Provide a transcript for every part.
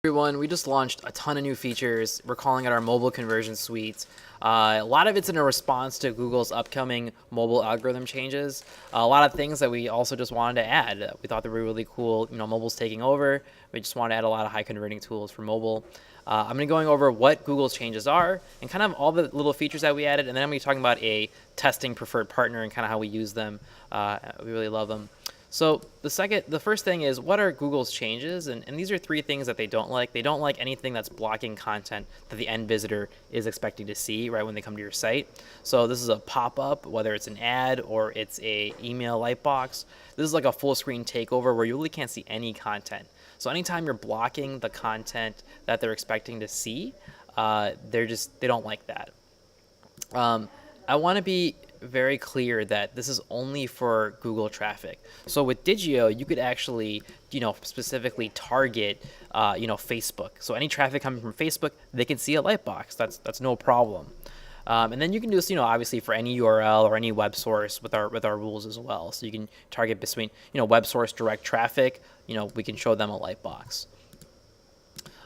Everyone, we just launched a ton of new features. We're calling it our mobile conversion suite. A lot of it's in a response to Google's upcoming mobile algorithm changes. A lot of things that we also just wanted to add. We thought they were really cool. Mobile's taking over. We just wanted to add a lot of high converting tools for mobile. I'm going to be going over what Google's changes are and kind of all the little features that we added, and then I'm going to be talking about a testing preferred partner and kind of how we use them. We really love them. So the first thing is, what are Google's changes? And these are three things that they don't like. They don't like anything that's blocking content that the end visitor is expecting to see right when they come to your site. So this is a pop-up, whether it's an ad or it's a email lightbox. This is like a full screen takeover where you really can't see any content. So anytime you're blocking the content that they're expecting to see, they don't like that. I want to be very clear that this is only for Google traffic. So with Digioh, you could actually, specifically target, Facebook. So any traffic coming from Facebook, they can see a lightbox. That's no problem. And then you can do this, obviously for any URL or any web source with our rules as well. So you can target between, web source direct traffic. We can show them a lightbox.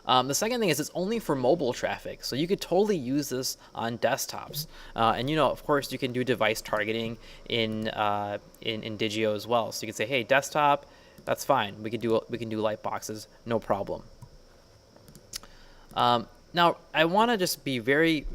The second thing is it's only for mobile traffic, so you could totally use this on desktops. And of course, you can do device targeting in Digioh as well. So you can say, hey, desktop, that's fine. We can do lightboxes, no problem. Now, I want to just be very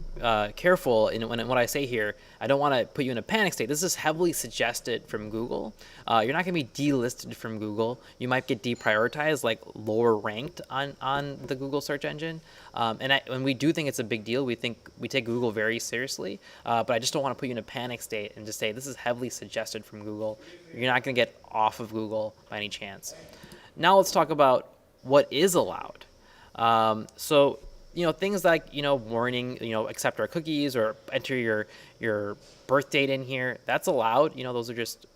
careful in what I say here. I don't want to put you in a panic state. This is heavily suggested from Google. You're not going to be delisted from Google. You might get deprioritized, like lower ranked on the Google search engine. And we do think it's a big deal. We take Google very seriously. But I just don't want to put you in a panic state and just say this is heavily suggested from Google. You're not going to get off of Google by any chance. Now let's talk about what is allowed. Things like, warning, accept our cookies or enter your birth date in here, that's allowed. Those are just,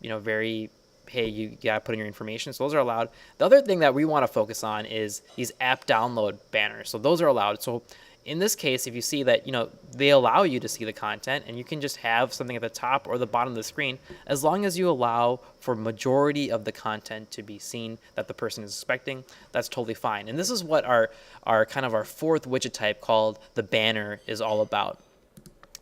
very, hey, you got to put in your information. So those are allowed. The other thing that we want to focus on is these app download banners. So those are allowed. So in this case, if you see that, they allow you to see the content and you can just have something at the top or the bottom of the screen, as long as you allow for majority of the content to be seen that the person is expecting, that's totally fine. And this is what our fourth widget type called the banner is all about.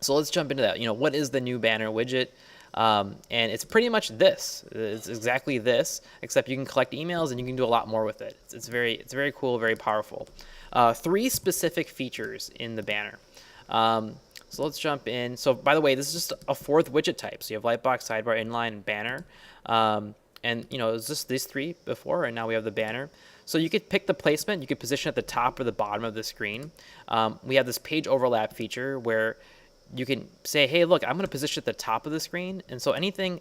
So let's jump into that. What is the new banner widget? And it's pretty much this. It's exactly this, except you can collect emails and you can do a lot more with it. It's very cool, very powerful. Three specific features in the banner. So let's jump in. So by the way, this is just a fourth widget type. So you have lightbox, sidebar, inline, and banner. And it was just these three before, and now we have the banner. So you could pick the placement. You could position at the top or the bottom of the screen. We have this page overlap feature where you can say, hey, look, I'm going to position at the top of the screen. And so anything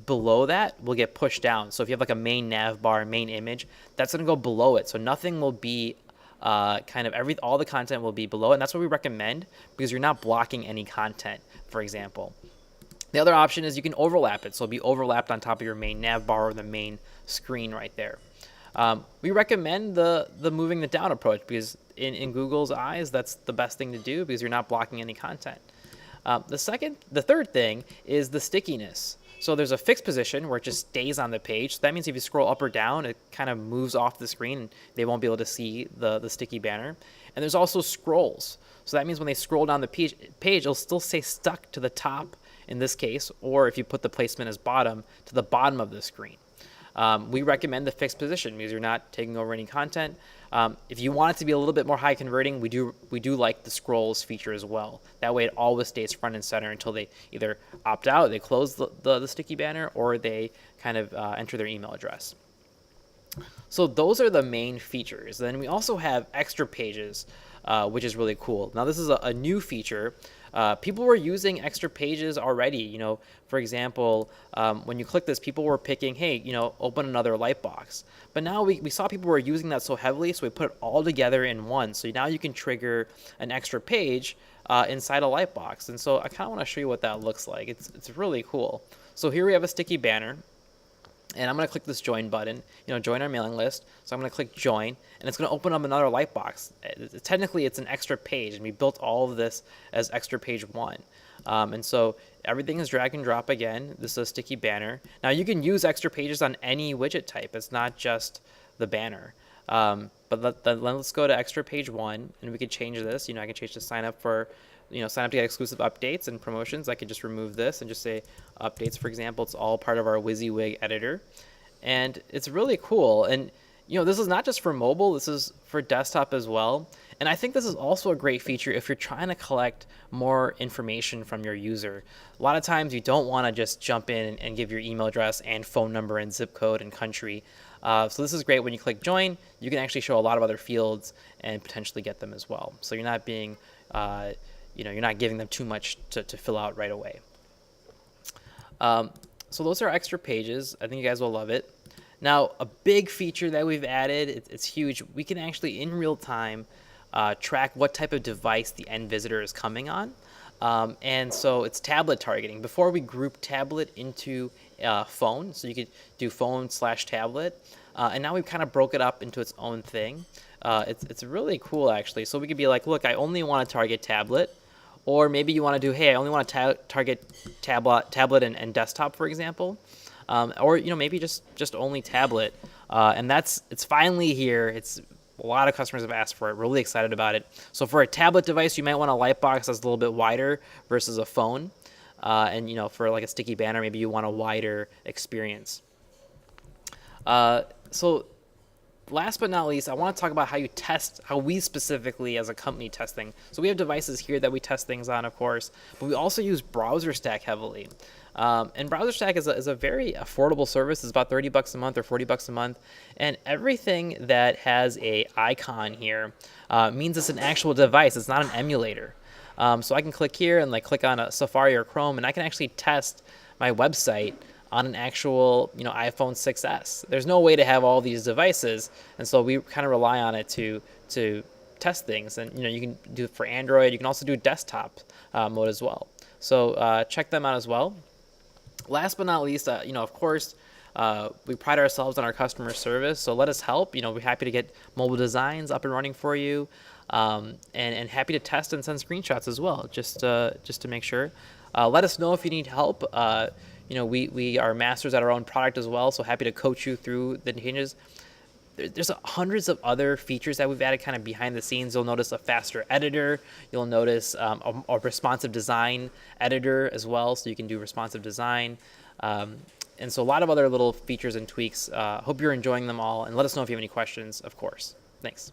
below that will get pushed down. So if you have like a main nav bar, main image, that's going to go below it. So nothing will be all the content will be below. And that's what we recommend because you're not blocking any content, for example. The other option is you can overlap it. So it'll be overlapped on top of your main nav bar or the main screen right there. We recommend the moving it down approach because in Google's eyes, that's the best thing to do because you're not blocking any content. The third thing is the stickiness. So there's a fixed position where it just stays on the page. So that means if you scroll up or down, it kind of moves off the screen and they won't be able to see the sticky banner. And there's also scrolls. So that means when they scroll down the page, it'll still stay stuck to the top in this case, or if you put the placement as bottom, to the bottom of the screen. We recommend the fixed position because you're not taking over any content. If you want it to be a little bit more high converting, we do like the scrolls feature as well. That way it always stays front and center until they either opt out, they close the sticky banner, or they kind of enter their email address. So those are the main features. Then we also have extra pages, which is really cool. Now this is a new feature. People were using extra pages already. For example, when you click this, people were picking, hey, open another lightbox. But now we saw people were using that so heavily, so we put it all together in one. So now you can trigger an extra page inside a lightbox. And so I kind of want to show you what that looks like. It's really cool. So here we have a sticky banner. And I'm going to click this join button, join our mailing list. So I'm going to click join, and it's going to open up another lightbox. Technically, it's an extra page, and we built all of this as extra page one. And so everything is drag and drop again. This is a sticky banner. Now you can use extra pages on any widget type. It's not just the banner. But let's go to extra page 1, and we could change this. I can change to sign up for, sign up to get exclusive updates and promotions. I could just remove this and just say updates, for example. It's all part of our WYSIWYG editor, and it's really cool. And this is not just for mobile. This is for desktop as well. And I think this is also a great feature if you're trying to collect more information from your user. A lot of times you don't want to just jump in and give your email address and phone number and zip code and country. So this is great. When you click join, you can actually show a lot of other fields and potentially get them as well. So you're not being, you're not giving them too much to fill out right away. So those are extra pages. I think you guys will love it. Now, a big feature that we've added, it's huge. We can actually, in real time, track what type of device the end visitor is coming on. And so it's tablet targeting. Before, we grouped tablet into phone, so you could do phone/tablet. And now we've kind of broke it up into its own thing. It's really cool, actually. So we could be like, look, I only want to target tablet. Or maybe you want to do, hey, I only want to target tablet and desktop, for example. Or maybe just only tablet. And it's finally here. A lot of customers have asked for it. Really excited about it. So for a tablet device, you might want a lightbox that's a little bit wider versus a phone. And for like a sticky banner, maybe you want a wider experience. So last but not least, I want to talk about how we specifically as a company test things. So we have devices here that we test things on, of course, but we also use BrowserStack heavily. And BrowserStack is a very affordable service. It's about $30 a month or $40 a month. And everything that has a icon here means it's an actual device. It's not an emulator. So I can click here and click on a Safari or Chrome, and I can actually test my website on an actual iPhone 6s. There's no way to have all these devices, and so we kind of rely on it to test things. And you can do it for Android. You can also do desktop mode as well. So check them out as well. Last but not least, of course, we pride ourselves on our customer service. So let us help. We're happy to get mobile designs up and running for you, and happy to test and send screenshots as well, just to make sure. Let us know if you need help. We are masters at our own product as well, so happy to coach you through the changes. There's hundreds of other features that we've added kind of behind the scenes. You'll notice a faster editor. You'll notice a responsive design editor as well, so you can do responsive design. And so a lot of other little features and tweaks. Hope you're enjoying them all, and let us know if you have any questions, of course. Thanks.